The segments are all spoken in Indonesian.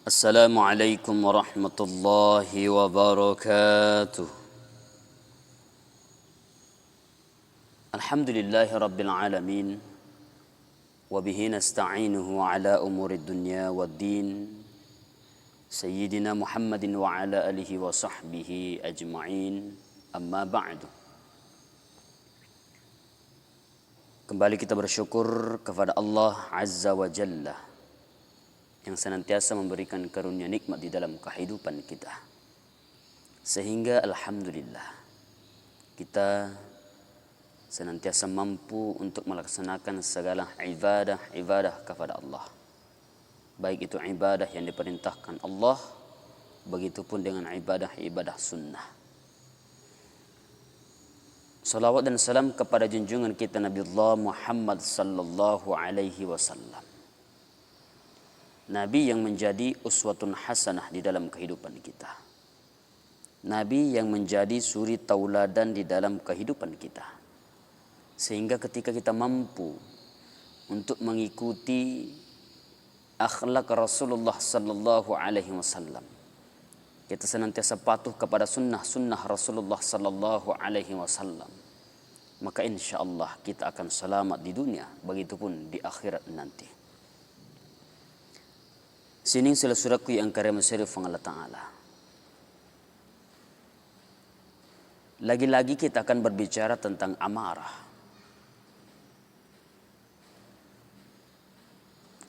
Assalamualaikum warahmatullahi wabarakatuh. Alhamdulillahi rabbil alamin. Wabihi nasta'inuhu ala umuri dunya waddin. Sayyidina Muhammadin wa ala alihi wa sahbihi ajma'in. Amma ba'du. Kembali kita bersyukur kepada Allah Azza wa Jalla yang senantiasa memberikan karunia nikmat di dalam kehidupan kita. Sehingga alhamdulillah kita senantiasa mampu untuk melaksanakan segala ibadah kepada Allah. Baik itu ibadah yang diperintahkan Allah, begitupun dengan ibadah sunnah. Salawat dan salam kepada junjungan kita Nabi Allah Muhammad sallallahu alaihi wasallam. Nabi yang menjadi uswatun hasanah di dalam kehidupan kita. Nabi yang menjadi suri tauladan di dalam kehidupan kita. Sehingga ketika kita mampu untuk mengikuti akhlak Rasulullah sallallahu alaihi wasallam, kita senantiasa patuh kepada sunnah Rasulullah sallallahu alaihi wasallam, maka insya Allah kita akan selamat di dunia, begitupun di akhirat nanti. Sining sila suraku yang karya masyarif Allah Ta'ala. Lagi-lagi kita akan berbicara tentang amarah.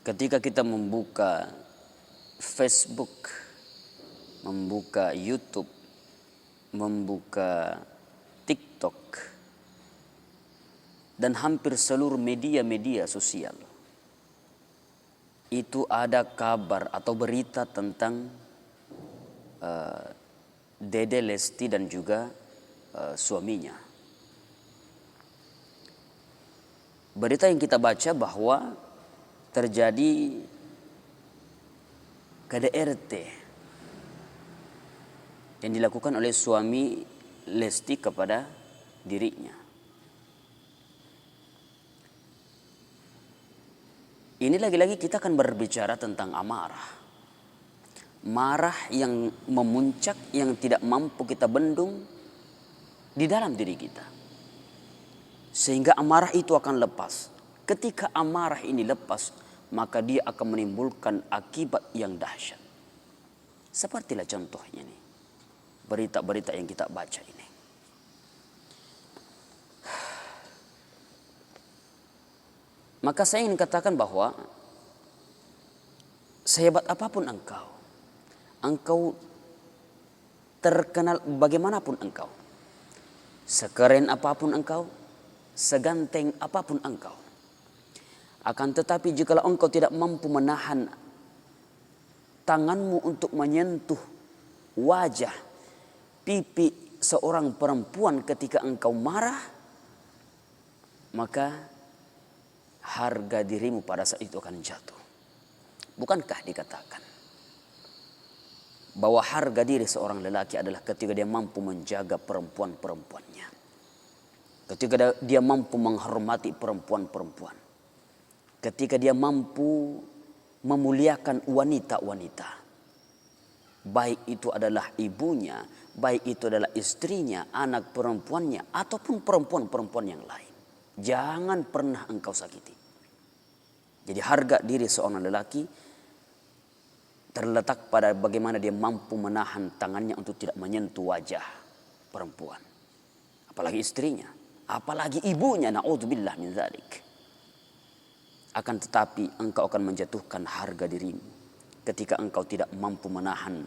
Ketika kita membuka Facebook, membuka YouTube, membuka TikTok, dan hampir seluruh media-media sosial, itu ada kabar atau berita tentang Dede Lesti dan juga suaminya. Berita yang kita baca bahwa terjadi KDRT yang dilakukan oleh suami Lesti kepada dirinya. Ini lagi-lagi kita akan berbicara tentang amarah. Marah yang memuncak, yang tidak mampu kita bendung di dalam diri kita. Sehingga amarah itu akan lepas. Ketika amarah ini lepas, maka dia akan menimbulkan akibat yang dahsyat. Sepertilah contohnya nih, berita-berita yang kita baca ini. Maka saya ingin katakan bahwa sehebat apapun engkau terkenal bagaimanapun engkau, sekeren apapun engkau, seganteng apapun engkau, akan tetapi jikalau engkau tidak mampu menahan tanganmu untuk menyentuh wajah, pipi seorang perempuan ketika engkau marah, maka harga dirimu pada saat itu akan jatuh. Bukankah dikatakan bahwa harga diri seorang lelaki adalah ketika dia mampu menjaga perempuan-perempuannya, ketika dia mampu menghormati perempuan-perempuan, ketika dia mampu memuliakan wanita-wanita, baik itu adalah ibunya, baik itu adalah istrinya, anak perempuannya, ataupun perempuan-perempuan yang lain. Jangan pernah engkau sakiti. Jadi harga diri seorang lelaki terletak pada bagaimana dia mampu menahan tangannya untuk tidak menyentuh wajah perempuan. Apalagi istrinya, apalagi ibunya, na'udzubillah min dzalik. Akan tetapi engkau akan menjatuhkan harga dirimu ketika engkau tidak mampu menahan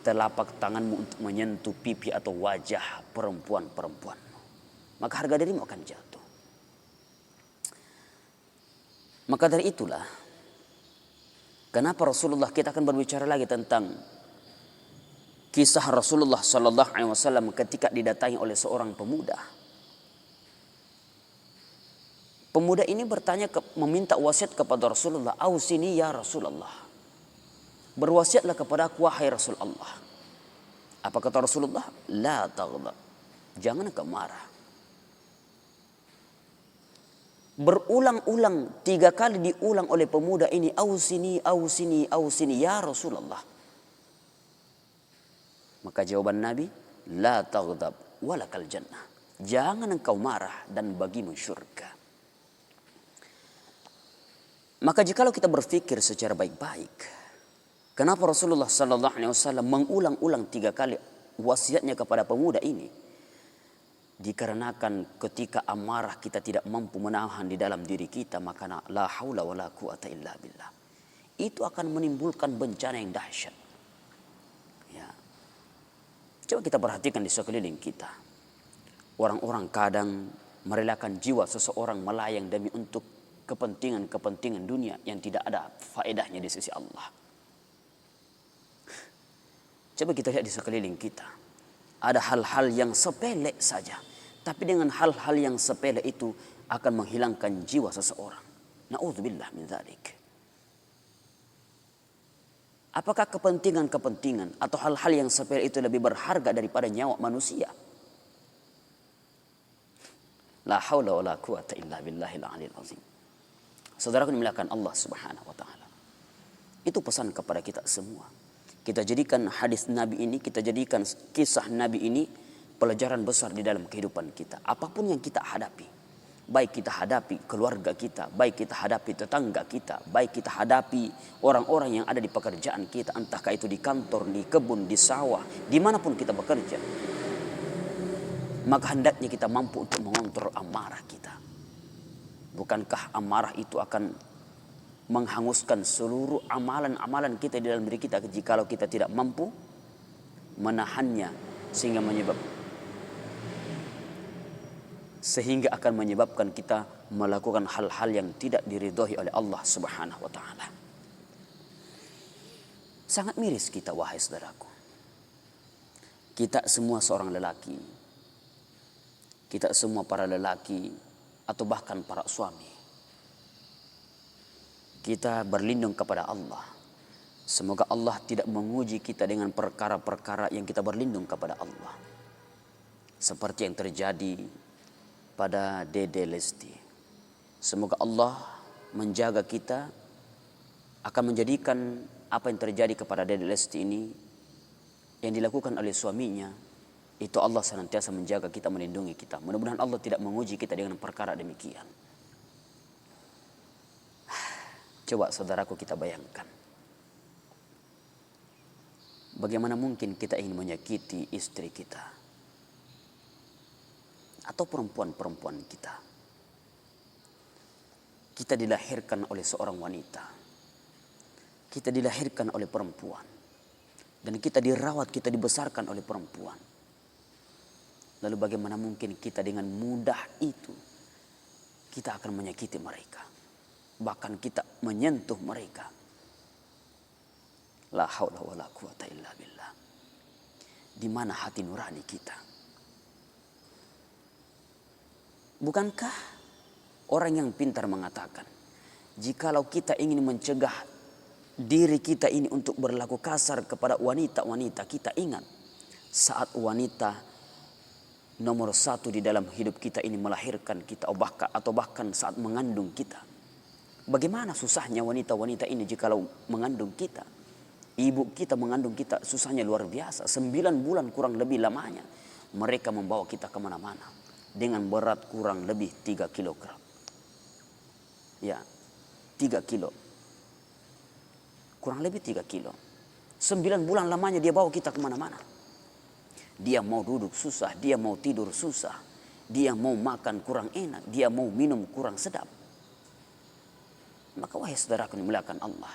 telapak tanganmu untuk menyentuh pipi atau wajah perempuan-perempuan. Maka harga dirimu akan jatuh. Maka dari itulah kenapa Rasulullah, kita akan berbicara lagi tentang kisah Rasulullah sallallahu alaihi wasallam ketika didatangi oleh seorang pemuda. Pemuda ini bertanya, meminta wasiat kepada Rasulullah, "Ausini ya Rasulullah." Berwasiatlah kepada aku wahai Rasulullah. Apa kata Rasulullah? "La taghdab." Jangan engkau marah. Berulang-ulang 3 kali diulang oleh pemuda ini, ausini, ausini, ausini ya Rasulullah. Maka jawaban Nabi, la taghdab walakal jannah. Jangan engkau marah dan bagimu syurga. Maka jikalau kita berpikir secara baik-baik, kenapa Rasulullah sallallahu alaihi wasallam mengulang-ulang 3 kali wasiatnya kepada pemuda ini? Dikarenakan ketika amarah kita tidak mampu menahan di dalam diri kita, maka la haula wala quwata illa billah. Itu akan menimbulkan bencana yang dahsyat. Ya. Coba kita perhatikan di sekeliling kita. Orang-orang kadang merelakan jiwa seseorang melayang demi untuk kepentingan-kepentingan dunia yang tidak ada faedahnya di sisi Allah. Coba kita lihat di sekeliling kita. Ada hal-hal yang sepele saja, tapi dengan hal-hal yang sepele itu akan menghilangkan jiwa seseorang. Na'udzubillah min dzalik. Apakah kepentingan-kepentingan atau hal-hal yang sepele itu lebih berharga daripada nyawa manusia? La haula wala quwata illa billahil aliyil azim. Saudaraku dimuliakan Allah Subhanahu wa taala. Itu pesan kepada kita semua. Kita jadikan hadis Nabi ini, kita jadikan kisah Nabi ini pelajaran besar di dalam kehidupan kita. Apapun yang kita hadapi, baik kita hadapi keluarga kita, baik kita hadapi tetangga kita, baik kita hadapi orang-orang yang ada di pekerjaan kita, entahkah itu di kantor, di kebun, di sawah, dimanapun kita bekerja, maka hendaknya kita mampu untuk mengontrol amarah kita. Bukankah amarah itu akan menghanguskan seluruh amalan-amalan kita di dalam diri kita jikalau kita tidak mampu menahannya, sehingga akan menyebabkan kita melakukan hal-hal yang tidak diridhoi oleh Allah Subhanahu wa taala. Sangat miris kita, wahai saudaraku. Kita semua seorang lelaki. Kita semua para lelaki atau bahkan para suami. Kita berlindung kepada Allah. Semoga Allah tidak menguji kita dengan perkara-perkara yang kita berlindung kepada Allah. Seperti yang terjadi pada Dede Lesti. Semoga Allah menjaga kita, akan menjadikan apa yang terjadi kepada Dede Lesti ini yang dilakukan oleh suaminya, itu Allah senantiasa menjaga kita, melindungi kita. Mudah-mudahan Allah tidak menguji kita dengan perkara demikian. Coba saudaraku kita bayangkan. Bagaimana mungkin kita ingin menyakiti istri kita atau perempuan-perempuan kita. Kita dilahirkan oleh seorang wanita. Kita dilahirkan oleh perempuan. Dan kita dirawat, kita dibesarkan oleh perempuan. Lalu bagaimana mungkin kita dengan mudah itu kita akan menyakiti mereka. Bahkan kita menyentuh mereka. La haula wala quwata illa billah. Di mana hati nurani kita? Bukankah orang yang pintar mengatakan, jikalau kita ingin mencegah diri kita ini untuk berlaku kasar kepada wanita-wanita, kita ingat saat wanita nomor 1 di dalam hidup kita ini melahirkan kita, atau bahkan saat mengandung kita. Bagaimana susahnya wanita-wanita ini jikalau mengandung kita. Ibu kita mengandung kita, susahnya luar biasa. 9 bulan kurang lebih lamanya. Mereka membawa kita kemana-mana. Dengan berat kurang lebih 3 kilogram. Ya, 3 kilo. Kurang lebih 3 kilo. 9 bulan lamanya dia bawa kita kemana-mana. Dia mau duduk susah, dia mau tidur susah, dia mau makan kurang enak, dia mau minum kurang sedap. Maka wahai saudaraku dimuliakan Allah,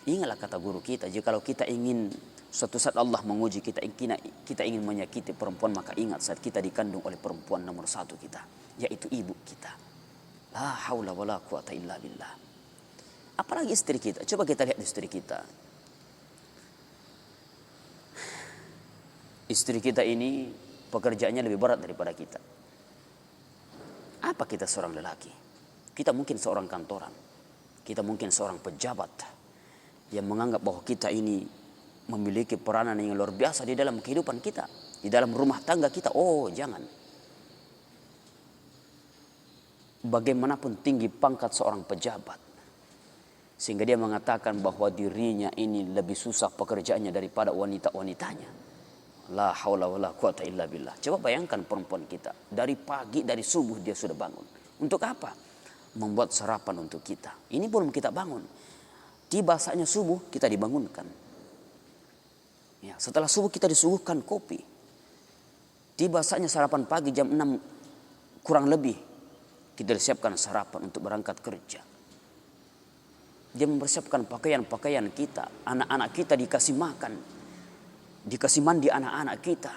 ingatlah kata guru kita, jikalau kita ingin suatu saat Allah menguji kita, kita ingin menyakiti perempuan, maka ingat saat kita dikandung oleh perempuan nomor 1 kita, yaitu ibu kita. La haula wala quwata illa billah. Apalagi istri kita, coba kita lihat istri kita. Istri kita ini pekerjaannya lebih berat daripada kita. Apa kita seorang lelaki? Kita mungkin seorang kantoran. Kita mungkin seorang pejabat yang menganggap bahwa kita ini memiliki peranan yang luar biasa di dalam kehidupan kita, di dalam rumah tangga kita. Oh, jangan. bagaimanapun tinggi pangkat seorang pejabat, sehingga dia mengatakan bahwa dirinya ini lebih susah pekerjaannya daripada wanita-wanitanya. La haula wala quwata illa billah. Coba bayangkan perempuan kita, dari pagi, dari subuh dia sudah bangun. Untuk apa? Membuat sarapan untuk kita. Ini belum kita bangun. Tiba saatnya subuh, kita dibangunkan. Ya, setelah subuh kita disuguhkan kopi. Tiba saatnya sarapan pagi jam 6 kurang lebih, kita disiapkan sarapan untuk berangkat kerja. Dia mempersiapkan pakaian-pakaian kita. Anak-anak kita dikasih makan. Dikasih mandi anak-anak kita.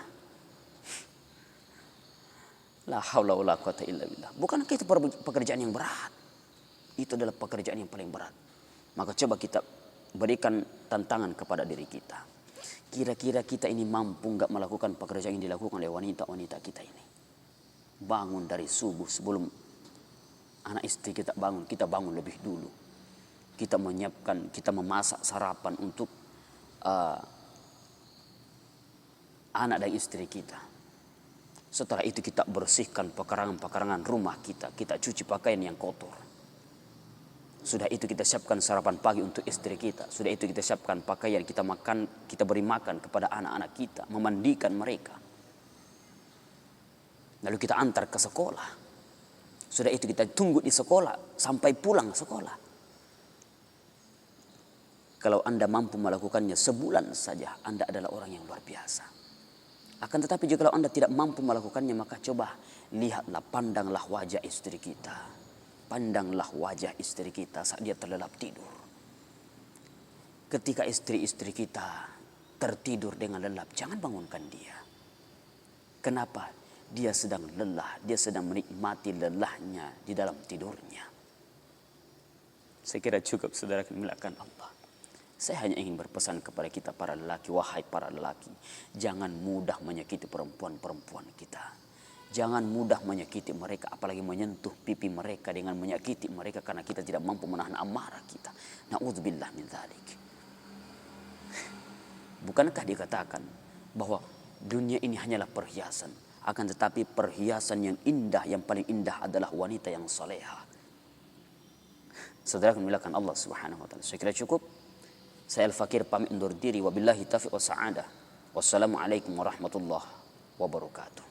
La haula wala quwata illa billah. Bukankah itu pekerjaan yang berat? Itu adalah pekerjaan yang paling berat. Maka coba kita berikan tantangan kepada diri kita. Kira-kira kita ini mampu enggak melakukan pekerjaan yang dilakukan oleh wanita-wanita kita ini? Bangun dari subuh sebelum anak istri kita bangun, kita bangun lebih dulu. Kita menyiapkan, kita memasak sarapan untuk anak dan istri kita. Setelah itu kita bersihkan pekarangan-pekarangan rumah kita. Kita cuci pakaian yang kotor. Sudah itu kita siapkan sarapan pagi untuk istri kita. Sudah itu kita siapkan pakaian, kita makan, kita beri makan kepada anak-anak kita, memandikan mereka. Lalu kita antar ke sekolah. Sudah itu kita tunggu di sekolah sampai pulang sekolah. Kalau Anda mampu melakukannya sebulan saja, Anda adalah orang yang luar biasa. Akan tetapi jika kalau Anda tidak mampu melakukannya, maka coba lihatlah, pandanglah wajah istri kita. Pandanglah wajah istri kita saat dia terlelap tidur. Ketika istri-istri kita tertidur dengan lelap, jangan bangunkan dia. Kenapa? Dia sedang lelah, dia sedang menikmati lelahnya di dalam tidurnya. Saya kira cukup saudara dimuliakan Allah. Saya hanya ingin berpesan kepada kita para lelaki, wahai para lelaki, jangan mudah menyakiti perempuan-perempuan kita. Jangan mudah menyakiti mereka, apalagi menyentuh pipi mereka dengan menyakiti mereka karena kita tidak mampu menahan amarah kita. Na'udzubillah min dzalik. Bukankah dikatakan bahwa dunia ini hanyalah perhiasan, akan tetapi perhiasan yang indah, yang paling indah adalah wanita yang salehah. Saudara dimuliakan Allah Subhanahu wa taala. Saya kira cukup. Saya Al-Fakir pamit undur diri, wabillahi taufiq wa sa'adah. Wassalamualaikum warahmatullahi wabarakatuh.